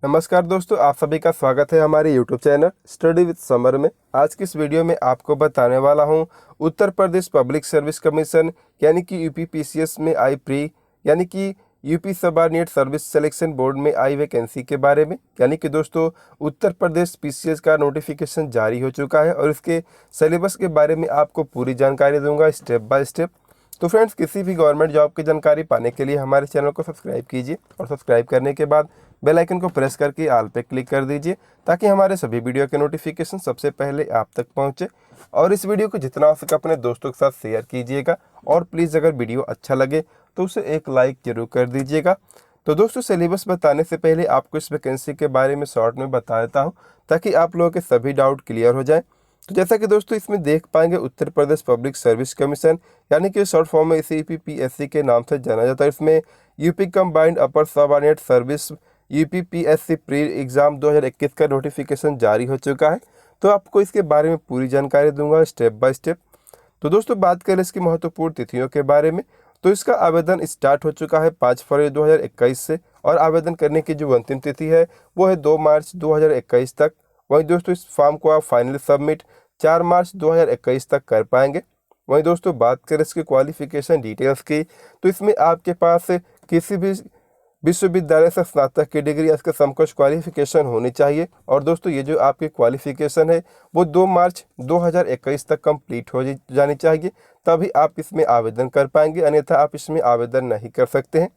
नमस्कार दोस्तों, आप सभी का स्वागत है हमारे YouTube channel study with summer में। आज की इस वीडियो में आपको बताने वाला हूं Uttar Pradesh public service commission यानी कि यूपीपीसीएस में आई प्री यानी कि UP subordinate service selection board में आई वैकेंसी के बारे में। यानी कि दोस्तों उत्तर प्रदेश पीसीएस का नोटिफिकेशन जारी हो चुका है और इसके सिलेबस के बारे में आपको पूरी जानकारी दूंगा स्टेप बाय स्टेप। तो फ्रेंड्स, किसी भी गवर्नमेंट जॉब की जानकारी पाने के लिए हमारे चैनल को सब्सक्राइब कीजिए और सब्सक्राइब करने के बाद बेल आइकन को प्रेस करके ऑल पे क्लिक कर दीजिए ताकि हमारे सभी वीडियो के नोटिफिकेशन सबसे पहले आप तक पहुंचे। और इस वीडियो को जितना हो सके अपने दोस्तों के साथ शेयर कीजिएगा और प्लीज़ अगर वीडियो अच्छा लगे तो उसे एक लाइक जरूर कर दीजिएगा। तो दोस्तों, सिलेबस बताने से पहले आपको इस वैकेंसी के बारे में शॉर्ट में बता देता हूँ ताकि आप लोगों के सभी डाउट क्लियर हो जाए। तो जैसा कि दोस्तों इसमें देख पाएंगे, Uttar Pradesh public service commission यानी कि शॉर्ट फॉर्म में इसे यूपीपीएससी के नाम से जाना जाता है। इसमें UP combined upper subordinate service UPPSC pre exam 2021 का नोटिफिकेशन जारी हो चुका है। तो आपको इसके बारे में पूरी जानकारी दूंगा स्टेप बाय स्टेप। तो दोस्तों, बात करें इसकी महत्वपूर्ण तिथियों के बारे में, तो इसका आवेदन स्टार्ट हो चुका है 5 फरवरी 2021 से और आवेदन करने की जो अंतिम तिथि है वो है 2 मार्च 2021 तक। वहीं दोस्तों इस फॉर्म को आप फाइनली सबमिट 4 मार्च 2021 तक कर पाएंगे। वहीं दोस्तों बात करें इसके क्वालिफिकेशन डिटेल्स की, तो इसमें आपके पास किसी भी विश्वविद्यालय से स्नातक की डिग्री या इसके समकक्ष क्वालिफिकेशन होनी चाहिए। और दोस्तों ये जो आपकी क्वालिफिकेशन है वो 2 मार्च 2021 तक कंप्लीट हो जानी चाहिए, तभी आप इसमें आवेदन कर पाएंगे, अन्यथा आप इसमें आवेदन नहीं कर सकते हैं।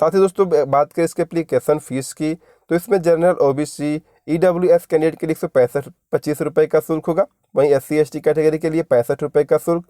साथ ही दोस्तों बात करें इसके एप्लीकेशन फीस की, तो इसमें जनरल ओबीसी ईडब्ल्यूएस कैंडिडेट के लिए 165 रुपये का शुल्क होगा। वहीं एससी एसटी कैटेगरी के लिए 65 रुपये का शुल्क,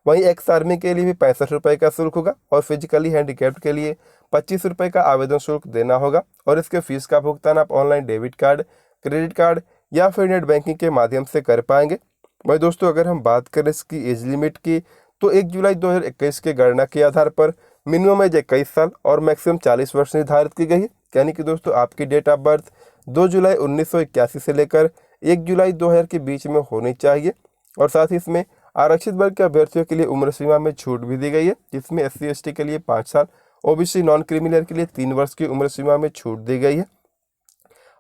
वहीं एक्स आर्मी के लिए भी 65 रुपये का शुल्क होगा और फिजिकली हैंडीकैप्ड के लिए 25 रुपये का आवेदन शुल्क देना होगा। और इसके फीस का भुगतान आप online debit card, credit card या फिर नेट बैंकिंग के माध्यम से कर पाएंगे। वहीं दोस्तों अगर हम बात करें इसकी एज लिमिट की, तो 1 जुलाई 2021 के गणना के आधार पर मिनिमम एज 21 साल और मैक्सिमम 40 वर्ष निर्धारित की गई है। यानी कि दोस्तों आपकी डेट ऑफ बर्थ 2 जुलाई 1981 से लेकर 1 जुलाई 2000 के बीच में होनी चाहिए। और साथ ही इसमें आरक्षित वर्ग के अभ्यर्थियों के लिए उम्र सीमा में छूट भी दी गई है, जिसमें एससी एसटी के लिए 5 साल, ओबीसी नॉन क्रिमिनल के लिए 3 वर्ष की उम्र सीमा में छूट दी गई है।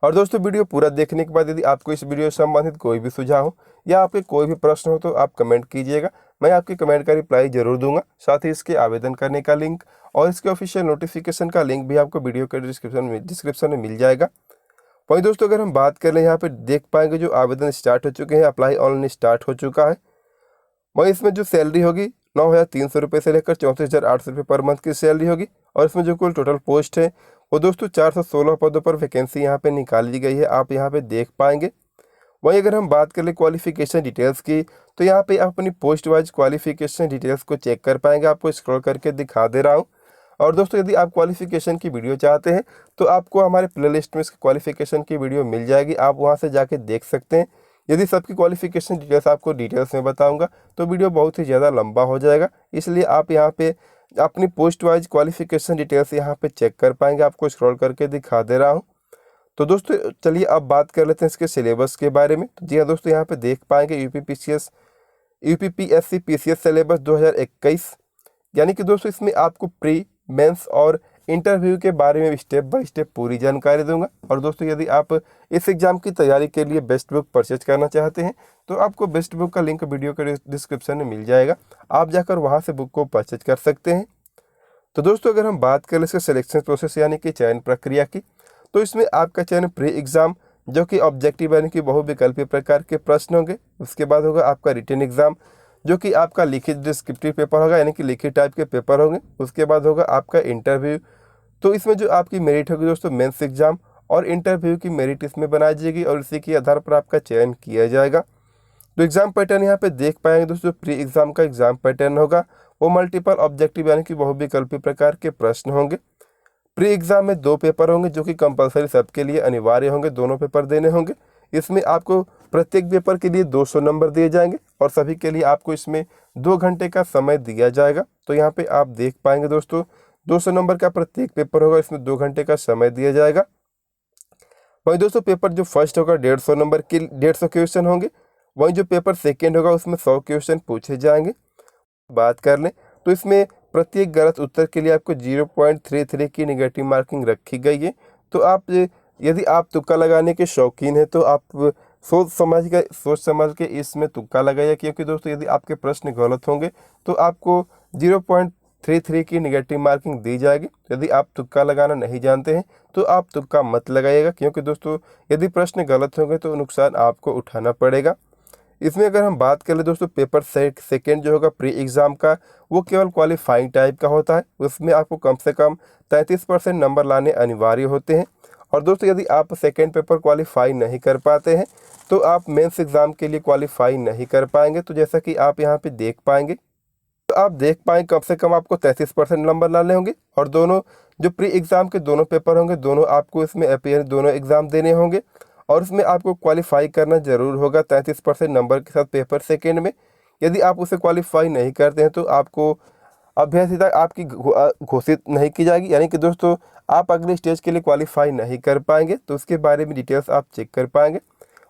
और दोस्तों वीडियो पूरा देखने के बाद यदि आपको इस वीडियो से संबंधित कोई भी सुझाव हो या आपके कोई भी प्रश्न हो तो आप कमेंट कीजिएगा, मैं आपके कमेंट का रिप्लाई जरूर दूंगा। साथ ही इसके आवेदन करने का लिंक और इसके ऑफिशियल नोटिफिकेशन का लिंक भी आपको वीडियो के डिस्क्रिप्शन में मिल जाएगा। वहीं दोस्तों अगर हम बात करें, यहाँ पे देख पाएंगे जो आवेदन स्टार्ट हो चुके हैं, अप्लाई ऑनलाइन स्टार्ट हो चुका है। वहीं इसमें जो सैलरी होगी 9,300 रुपये से लेकर 34,800 रुपये पर मंथ की सैलरी होगी। और इसमें जो कुल टोटल पोस्ट है वो दोस्तों 416 पदों पर वैकेंसी यहाँ पे निकाली गई है, आप यहाँ पे देख पाएंगे। वहीं अगर हम बात करें क्वालिफिकेशन डिटेल्स की, तो यहाँ पे आप अपनी पोस्ट वाइज क्वालिफिकेशन डिटेल्स को चेक कर पाएंगे, आपको स्क्रॉल करके दिखा दे रहा हूँ। और दोस्तों यदि आप क्वालिफिकेशन की वीडियो चाहते हैं तो आपको हमारे प्लेलिस्ट में इसकी क्वालिफिकेशन की वीडियो मिल जाएगी, आप वहाँ से जाके देख सकते हैं। यदि सबकी क्वालिफिकेशन डिटेल्स आपको डिटेल्स में बताऊंगा तो वीडियो बहुत ही ज़्यादा लंबा हो जाएगा, इसलिए आप यहाँ पे अपनी पोस्ट वाइज क्वालिफिकेशन डिटेल्स यहाँ पे चेक कर पाएंगे, आपको स्क्रॉल करके दिखा दे रहा हूँ। तो दोस्तों चलिए अब बात कर लेते हैं इसके सिलेबस के बारे में। तो जी हाँ दोस्तों, यहाँ पे देख पाएंगे यूपीपीएससी पीसीएस सिलेबस 2021, यानी कि दोस्तों इसमें आपको प्री, मेंस और इंटरव्यू के बारे में स्टेप बाय स्टेप पूरी जानकारी दूंगा। और दोस्तों यदि आप इस एग्ज़ाम की तैयारी के लिए बेस्ट बुक परचेज करना चाहते हैं तो आपको बेस्ट बुक का लिंक वीडियो के डिस्क्रिप्शन में मिल जाएगा, आप जाकर वहां से बुक को परचेज कर सकते हैं। तो दोस्तों अगर हम बात करें इसके सिलेक्शन प्रोसेस यानी कि चयन प्रक्रिया की, तो इसमें आपका चयन प्री एग्ज़ाम जो कि ऑब्जेक्टिव यानी कि बहुविकल्पीय प्रकार के प्रश्न होंगे, उसके बाद होगा आपका रिटन एग्ज़ाम जो कि आपका लिखित डिस्क्रिप्टिव पेपर होगा यानी कि लिखित टाइप के पेपर होंगे, उसके बाद होगा आपका इंटरव्यू। तो इसमें जो आपकी मेरिट होगी दोस्तों मेंस एग्जाम और इंटरव्यू की मेरिट इसमें बनाई जाएगी और इसी के आधार पर आपका चयन किया जाएगा। तो एग्जाम पैटर्न यहाँ पे देख पाएंगे दोस्तों, प्री एग्जाम का एग्जाम पैटर्न होगा वो मल्टीपल ऑब्जेक्टिव यानी कि बहुविकल्पीय प्रकार के प्रश्न होंगे। प्री एग्जाम में 2 पेपर होंगे जो कि कंपलसरी सबके लिए अनिवार्य होंगे, दोनों पेपर देने होंगे। इसमें आपको प्रत्येक पेपर के लिए 200 नंबर दिए जाएंगे और सभी के लिए आपको इसमें 2 घंटे का समय दिया जाएगा। तो यहाँ पे आप देख पाएंगे दोस्तों 200 नंबर का प्रत्येक पेपर होगा, इसमें 2 घंटे का समय दिया जाएगा। वहीं दोस्तों पेपर जो फर्स्ट होगा 150 नंबर के 150 क्वेश्चन होंगे, वहीं जो पेपर सेकेंड होगा उसमें 100 क्वेश्चन पूछे जाएंगे। बात कर लें तो इसमें प्रत्येक गलत उत्तर के लिए आपको 0.33 की नेगेटिव मार्किंग रखी गई है। तो आप यदि आप तुक्का लगाने के शौकीन हैं तो आप सोच समझ के इसमें तुक्का लगाइए, क्योंकि दोस्तों यदि आपके प्रश्न गलत होंगे तो आपको 0.33 की नेगेटिव मार्किंग दी जाएगी। यदि आप तुक्का लगाना नहीं जानते हैं तो आप तुक्का मत लगाइएगा, क्योंकि दोस्तों यदि प्रश्न गलत होंगे तो नुकसान आपको उठाना पड़ेगा। इसमें अगर हम बात करें दोस्तों, पेपर सेकेंड जो होगा प्री एग्ज़ाम का, वो केवल क्वालिफाइंग टाइप का होता है। उसमें आपको कम से कम 33% नंबर लाने अनिवार्य होते हैं। और दोस्तों यदि आप सेकेंड पेपर क्वालिफाई नहीं कर पाते हैं तो आप मेंस एग्ज़ाम के लिए क्वालिफाई नहीं कर पाएंगे। तो जैसा कि आप यहाँ पे देख पाएंगे, तो आप देख पाएंगे कम से कम आपको 33% नंबर लाने होंगे। और दोनों जो प्री एग्ज़ाम के दोनों पेपर होंगे, दोनों आपको इसमें अपीयर दोनों एग्ज़ाम देने होंगे और उसमें आपको क्वालिफाई करना ज़रूर होगा 33% नंबर के साथ पेपर सेकेंड में। यदि आप उसे क्वालिफाई नहीं करते हैं तो आपको अभ्यर्थता आपकी घोषित नहीं की जाएगी, यानी कि दोस्तों आप अगले स्टेज के लिए क्वालिफाई नहीं कर पाएंगे। तो उसके बारे में डिटेल्स आप चेक कर पाएंगे।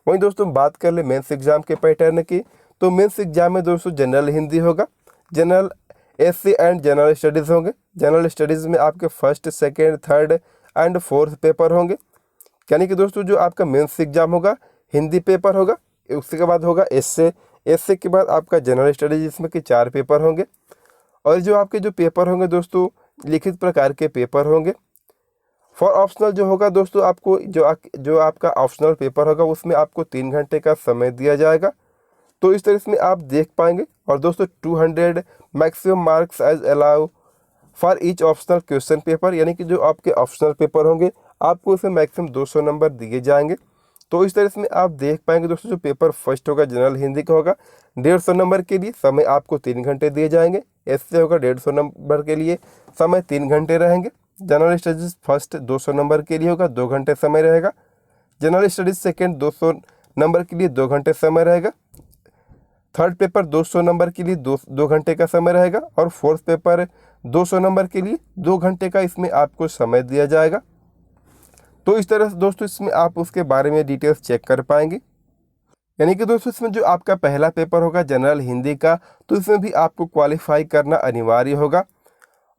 वहीं दोस्तों बात कर ले मेंस एग्ज़ाम के पैटर्न की, तो मेंस एग्ज़ाम में दोस्तों जनरल हिंदी होगा, general SC and general studies होंगे। जनरल स्टडीज़ में आपके first, second, third and fourth paper होंगे, यानी कि दोस्तों जो आपका मेंस एग्ज़ाम होगा हिंदी पेपर होगा, उसके बाद होगा एसए के बाद आपका जनरल स्टडीज, जिसमें कि 4 पेपर होंगे। और जो आपके जो पेपर होंगे दोस्तों लिखित प्रकार के पेपर होंगे। फॉर ऑप्शनल जो होगा दोस्तों, आपको जो आपका ऑप्शनल पेपर होगा उसमें आपको 3 घंटे का समय दिया जाएगा। तो इस तरह से आप देख पाएंगे। और दोस्तों 200 maximum marks as allow for each optional question paper, यानी कि जो आपके ऑप्शनल पेपर होंगे आपको उसमें मैक्सिमम 200 नंबर दिए जाएंगे। तो इस तरह से आप देख पाएंगे दोस्तों, जो पेपर फर्स्ट होगा जनरल हिंदी का होगा 150 नंबर के लिए, समय आपको 3 घंटे दिए जाएंगे। एससे होगा 150 नंबर के लिए, समय 3 घंटे रहेंगे। जनरल स्टडीज़ फर्स्ट 200 नंबर के लिए होगा, 2 घंटे समय रहेगा। जनरल स्टडीज़ सेकेंड 200 नंबर के लिए 2 घंटे समय रहेगा। थर्ड पेपर 200 नंबर के लिए 2 घंटे का समय रहेगा। और फोर्थ पेपर 200 नंबर के लिए 2 घंटे का इसमें आपको समय दिया जाएगा। तो इस तरह से दोस्तों इसमें आप उसके बारे में डिटेल्स चेक कर पाएंगे। यानी कि दोस्तों इसमें जो आपका पहला पेपर होगा जनरल हिंदी का, तो इसमें भी आपको क्वालिफाई करना अनिवार्य होगा।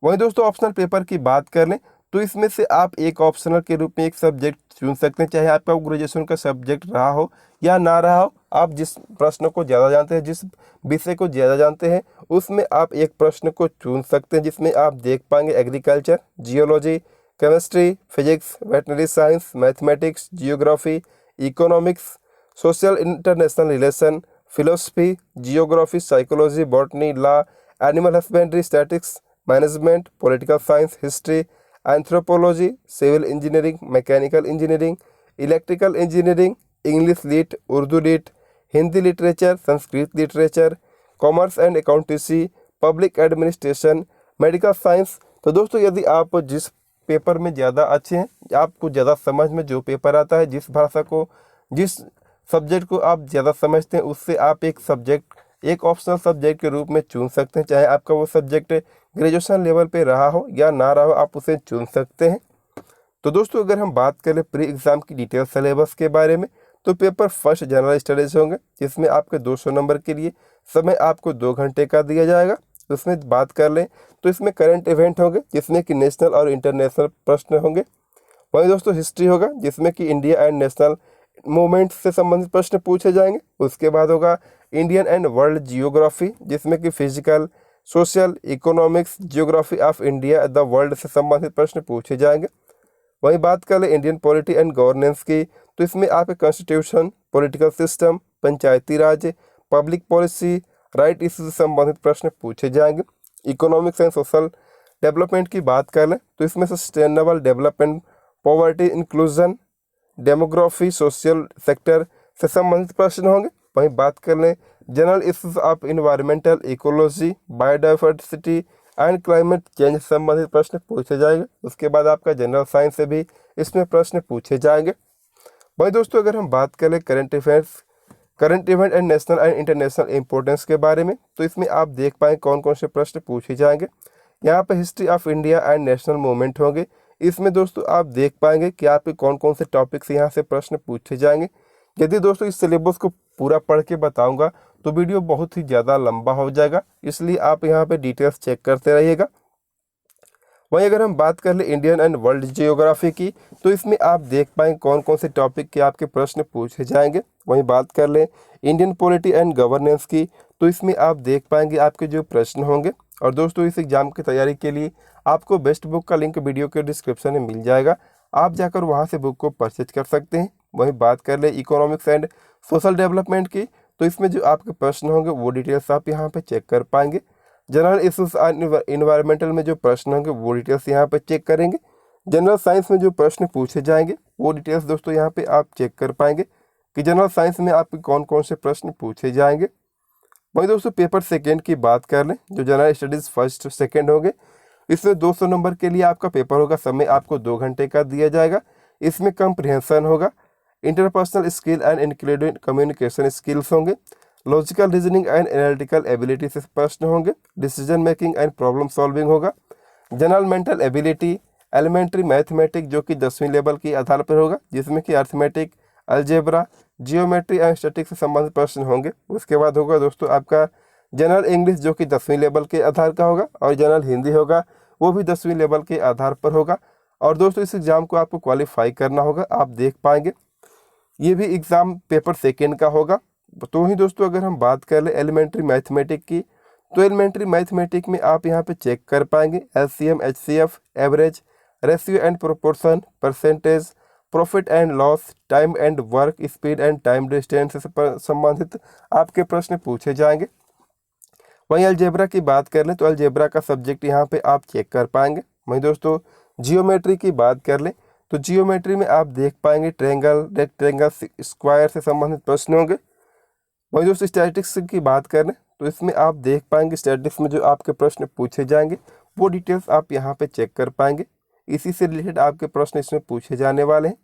वहीं दोस्तों ऑप्शनल पेपर की बात कर लें तो इसमें से आप एक ऑप्शनल के रूप में एक सब्जेक्ट चुन सकते हैं, चाहे आपका ग्रेजुएशन का सब्जेक्ट रहा हो या ना रहा हो। आप जिस प्रश्न को ज़्यादा जानते हैं, जिस विषय को ज़्यादा जानते हैं, उसमें आप एक प्रश्न को चुन सकते हैं, जिसमें आप देख पाएंगे agriculture, geology, chemistry, physics, veterinary science, mathematics, geography, economics, social international relation, philosophy, geography, psychology, botany, law, animal husbandry, statics, management, political science, history, anthropology, civil engineering, mechanical engineering, electrical engineering, English lit, Urdu lit, Hindi literature, Sanskrit literature, commerce and accountancy, public administration, medical science. तो दोस्तों यदि आप जिस paper में ज़्यादा अच्छे हैं, आपको ज़्यादा समझ में जो पेपर आता है, जिस भाषा को, जिस सब्जेक्ट को आप ज़्यादा समझते हैं, उससे आप एक ऑप्शनल सब्जेक्ट के रूप में चुन सकते हैं। चाहे आपका वो सब्जेक्ट ग्रेजुएशन लेवल पे रहा हो या ना रहा हो, आप उसे चुन सकते हैं। तो दोस्तों अगर हम बात करें प्री एग्ज़ाम की डिटेल सिलेबस के बारे में, तो पेपर फर्स्ट जनरल स्टडीज़ होंगे, जिसमें आपके 200 नंबर के लिए समय आपको 2 घंटे का दिया जाएगा। उसमें बात कर लें तो इसमें करंट इवेंट होंगे, जिसमें कि नेशनल और इंटरनेशनल प्रश्न होंगे। वहीं दोस्तों हिस्ट्री होगा, जिसमें कि इंडिया एंड नेशनल मूवमेंट से संबंधित प्रश्न पूछे जाएंगे। उसके बाद होगा इंडियन एंड वर्ल्ड जियोग्राफी, जिसमें कि physical, social, economics, geography of India the world से संबंधित प्रश्न पूछे जाएंगे। वहीं बात कर ले इंडियन पॉलिटी एंड गवर्नेंस की, तो इसमें आपके कॉन्स्टिट्यूशन, पॉलिटिकल सिस्टम, पंचायती राज, पब्लिक पॉलिसी, राइट इशू से संबंधित प्रश्न पूछे जाएंगे। इकोनॉमिक्स एंड सोशल डेवलपमेंट की बात कर लें तो इसमें sustainable development, poverty inclusion, demography, social sector से संबंधित प्रश्न होंगे। वहीं बात कर लें general issues of environmental, ecology, biodiversity and climate change से संबंधित प्रश्न पूछे जाएंगे। उसके बाद आपका जनरल साइंस से भी इसमें प्रश्न पूछे जाएंगे। वहीं दोस्तों अगर हम बात करें current event and national and international importance के बारे में, तो इसमें आप देख पाएँ कौन कौन से प्रश्न पूछे जाएंगे। यहाँ पर history of India and national movement होंगे। इसमें दोस्तों आप देख पाएंगे कि आपके कौन कौन से टॉपिक से यहाँ से प्रश्न पूछे जाएंगे। यदि दोस्तों इस सिलेबस को पूरा पढ़ के बताऊंगा तो वीडियो बहुत ही ज़्यादा लंबा हो जाएगा, इसलिए आप यहाँ पे डिटेल्स चेक करते रहिएगा। वहीं अगर हम बात कर ले इंडियन एंड वर्ल्ड जियोग्राफी की, तो इसमें आप देख पाएंगे कौन कौन से टॉपिक के आपके प्रश्न पूछे जाएंगे। वहीं बात कर ले इंडियन पॉलिटी एंड गवर्नेंस की, तो इसमें आप देख पाएंगे आपके जो प्रश्न होंगे। और दोस्तों इस एग्जाम की तैयारी के लिए आपको बेस्ट बुक का लिंक वीडियो के डिस्क्रिप्शन में मिल जाएगा, आप जाकर वहां से बुक को परचेज कर सकते हैं। वहीं बात कर ले इकोनॉमिक्स एंड सोशल डेवलपमेंट की, तो इसमें जो आपके प्रश्न होंगे वो डिटेल्स आप यहाँ पे चेक कर पाएंगे। जनरल इशूज एंड इन्वायरमेंटल में जो प्रश्न होंगे वो डिटेल्स यहाँ पे चेक करेंगे। जनरल साइंस में जो प्रश्न पूछे जाएंगे वो डिटेल्स दोस्तों यहाँ पे आप चेक कर पाएंगे कि जनरल साइंस में आपके कौन कौन से प्रश्न पूछे जाएंगे। वहीं दोस्तों पेपर सेकेंड की बात कर लें, जो जनरल स्टडीज़ फर्स्ट सेकेंड होंगे, इसमें 200 नंबर के लिए आपका पेपर होगा। समय आपको 2 घंटे का दिया जाएगा। इसमें कंप्रिहेंशन होगा, interpersonal skill and including communication skills होंगे, logical reasoning and analytical ability से प्रश्न होंगे, decision making and problem solving होगा, general mental ability, elementary mathematic जो कि 10वीं लेवल के आधार पर होगा, जिसमें कि arithmetic, algebra, geometry and statics से संबंधित प्रश्न होंगे। उसके बाद होगा दोस्तों आपका जनरल इंग्लिश जो कि 10वीं लेवल के आधार का होगा, और जनरल हिंदी होगा वो भी 10वीं लेवल के आधार पर होगा। और दोस्तों इस एग्ज़ाम को आपको क्वालिफाई करना होगा, आप देख पाएंगे ये भी एग्ज़ाम पेपर सेकेंड का होगा। तो ही दोस्तों अगर हम बात कर ले एलिमेंट्री मैथमेटिक की, तो एलिमेंट्री मैथमेटिक में आप यहाँ पे चेक कर पाएंगे LCM, HCF, average, ratio and proportion, percentage, profit and loss, time and work, speed and time distance से संबंधित आपके प्रश्न पूछे जाएंगे। वहीं अलजेब्रा की बात कर लें तो अलजेब्रा का सब्जेक्ट यहाँ पे आप चेक कर पाएंगे। वहीं दोस्तों जियोमेट्री की बात कर लें तो जियोमेट्री में आप देख पाएंगे ट्रायंगल, रेक्टेंगल, स्क्वायर से संबंधित प्रश्न होंगे। वहीं दोस्तों स्टैटिस्टिक्स की बात करें तो इसमें आप देख पाएंगे स्टैटिस्टिक्स में जो आपके प्रश्न पूछे जाएंगे वो डिटेल्स आप यहाँ पे चेक कर पाएंगे। इसी से रिलेटेड आपके प्रश्न इसमें पूछे जाने वाले हैं।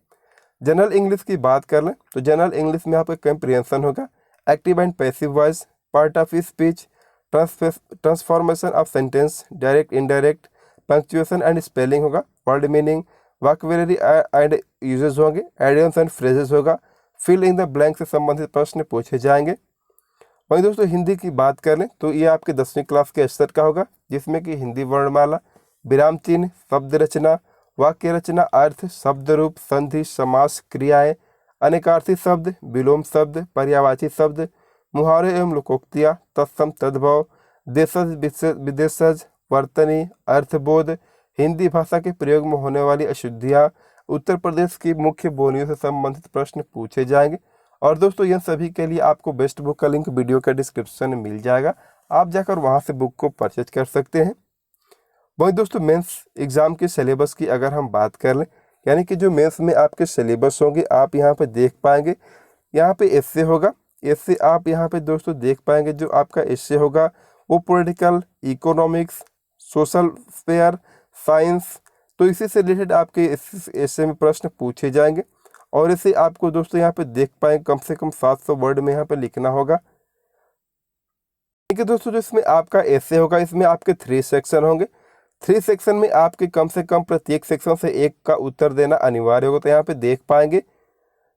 जनरल इंग्लिश की बात कर लें तो जनरल इंग्लिश में आपका कंप्रिहेंशन होगा, active and passive voice, part of speech, transformation of sentence, direct indirect, punctuation and spelling होगा, word meaning, vocabulary and uses होंगे, आइडियम्स एंड फ्रेजेस होगा, फिल इन द ब्लैंक से संबंधित प्रश्न पूछे जाएंगे। वहीं दोस्तों हिंदी की बात कर लें तो ये आपके 10वीं क्लास के स्तर का होगा, जिसमें कि हिंदी वर्णमाला, विराम चिन्ह, शब्द रचना, वाक्य रचना, अर्थ, शब्द रूप, संधि, समास, क्रियाएं, अनेकार्थी शब्द, विलोम शब्द, पर्यायवाची शब्द, मुहावरे एवं लोकोक्तियाँ, तत्सम, तद्भव, देशज विदेशज, वर्तनी, अर्थबोध, हिंदी भाषा के प्रयोग में होने वाली अशुद्धियाँ, उत्तर प्रदेश की मुख्य बोलियों से संबंधित प्रश्न पूछे जाएंगे। और दोस्तों यह सभी के लिए आपको बेस्ट बुक का लिंक वीडियो के डिस्क्रिप्शन में मिल जाएगा, आप जाकर वहां से बुक को परचेज कर सकते हैं। वहीं दोस्तों मेंस एग्जाम के सिलेबस की अगर हम बात कर लें, यानी कि जो मेंस में आपके सिलेबस होंगे आप यहाँ पे देख पाएंगे, यहाँ पे एस्से होगा। एस्से आप यहाँ पे दोस्तों देख पाएंगे जो आपका एस्से होगा वो political, economics, social fair, science, तो इसी से रिलेटेड आपके एस्से में प्रश्न पूछे जाएंगे। और इसे आपको दोस्तों यहाँ पे देख पाएंगे कम से कम 700 वर्ड में यहाँ पे लिखना होगा। ठीक है दोस्तों, जो इसमें आपका एस्से होगा इसमें आपके 3 सेक्शन होंगे। 3 सेक्शन में आपके कम से कम प्रत्येक सेक्शन से एक का उत्तर देना अनिवार्य होगा। तो यहाँ पे देख पाएंगे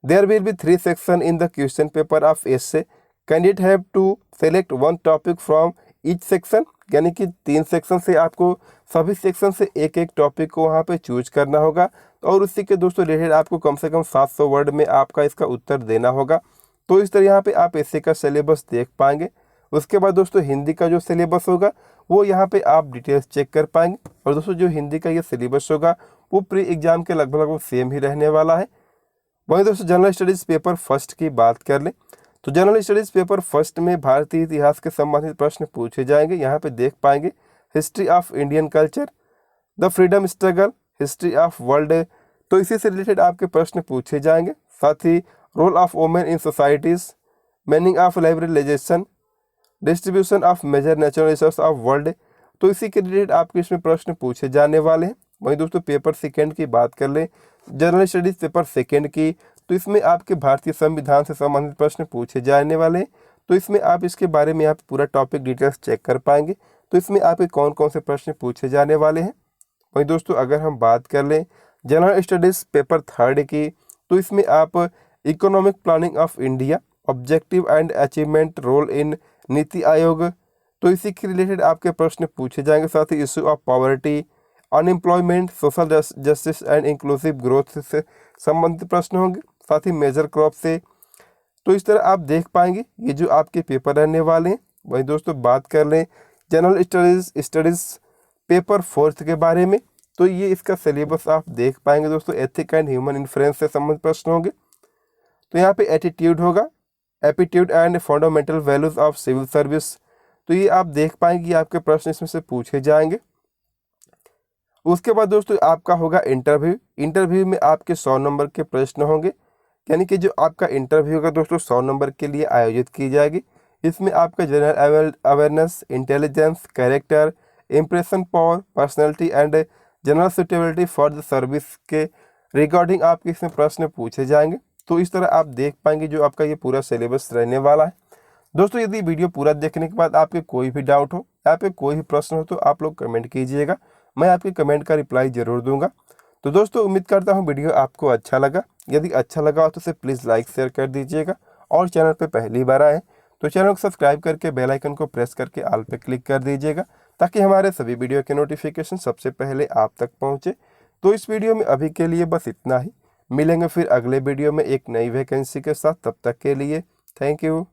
there will be 3 section in the question paper of essay, candidate have to select 1 topic from each section, यानी कि 3 सेक्शन से आपको सभी सेक्शन से एक एक टॉपिक को वहाँ पे चूज करना होगा। और उसी के दोस्तों रिलेटेड आपको कम से कम 700 वर्ड में आपका इसका उत्तर देना होगा। तो इस तरह यहाँ पे आप एस्से का सिलेबस देख पाएंगे। उसके बाद दोस्तों हिंदी का जो सिलेबस होगा वो यहाँ पे आप डिटेल्स चेक कर पाएंगे। और दोस्तों जो हिंदी का ये सिलेबस होगा वो प्री एग्जाम के लगभग सेम ही रहने वाला है। वहीं दोस्तों जनरल स्टडीज़ पेपर फर्स्ट की बात कर लें तो जनरल स्टडीज़ पेपर फर्स्ट में भारतीय इतिहास के संबंधित प्रश्न पूछे जाएंगे। यहाँ पे देख पाएंगे history of Indian culture, the freedom struggle, history of world, तो इसी से रिलेटेड आपके प्रश्न पूछे जाएंगे। साथ ही role of women in societies, meaning of liberalisation, distribution of major natural resource of world, तो इसी के रिलेटेड आपके इसमें प्रश्न पूछे जाने वाले हैं। वहीं दोस्तों पेपर सेकेंड की बात कर लें जनरल स्टडीज़ पेपर सेकेंड की, तो इसमें आपके भारतीय संविधान से संबंधित प्रश्न पूछे जाने वाले हैं। तो इसमें आप इसके बारे में आप पूरा टॉपिक डिटेल्स चेक कर पाएंगे। तो इसमें आपके कौन कौन से प्रश्न पूछे जाने वाले हैं। वहीं दोस्तों अगर हम बात कर लें जनरल स्टडीज़ पेपर थर्ड की, तो इसमें आप economic planning of India, objective and achievement, role in NITI Aayog, तो इसी के रिलेटेड आपके प्रश्न पूछे जाएंगे। साथ ही issue of poverty, unemployment, social justice and inclusive growth से संबंधित प्रश्न होंगे, साथ ही मेजर क्रॉप से। तो इस तरह आप देख पाएंगे ये जो आपके पेपर रहने वाले हैं। वहीं दोस्तों बात कर लें जनरल स्टडीज़ पेपर 4 के बारे में, तो ये इसका सिलेबस आप देख पाएंगे दोस्तों। एथिक एंड ह्यूमन इन्फ्लुएंस से संबंधित प्रश्न होंगे। तो यहाँ पे एटीट्यूड होगा, aptitude and fundamental values of civil service. तो ये आप देख पाएंगे आपके प्रश्न इसमें से पूछे जाएंगे। उसके बाद दोस्तों आपका होगा इंटरव्यू में आपके 100 नंबर के प्रश्न होंगे, यानी कि जो आपका इंटरव्यू होगा दोस्तों 100 नंबर के लिए आयोजित की जाएगी। इसमें आपका general awareness, intelligence, character, impression power, personality and general suitability for the service के रिगार्डिंग आपके इसमें प्रश्न पूछे जाएंगे। तो इस तरह आप देख पाएंगे जो आपका ये पूरा सिलेबस रहने वाला है। दोस्तों यदि वीडियो पूरा देखने के बाद आपके कोई भी डाउट हो, यहाँ पे कोई भी प्रश्न हो, तो आप लोग कमेंट कीजिएगा, मैं आपके कमेंट का रिप्लाई जरूर दूंगा। तो दोस्तों उम्मीद करता हूँ वीडियो आपको अच्छा लगा। यदि अच्छा लगा हो तो इसे प्लीज़ लाइक शेयर कर दीजिएगा, और चैनल पे पहली बार आए तो चैनल को सब्सक्राइब करके बेल आइकन को प्रेस करके ऑल पे क्लिक कर दीजिएगा, ताकि हमारे सभी वीडियो के नोटिफिकेशन सबसे पहले आप तक पहुँचे। तो इस वीडियो में अभी के लिए बस इतना ही। मिलेंगे फिर अगले वीडियो में एक नई वैकेंसी के साथ। तब तक के लिए थैंक यू।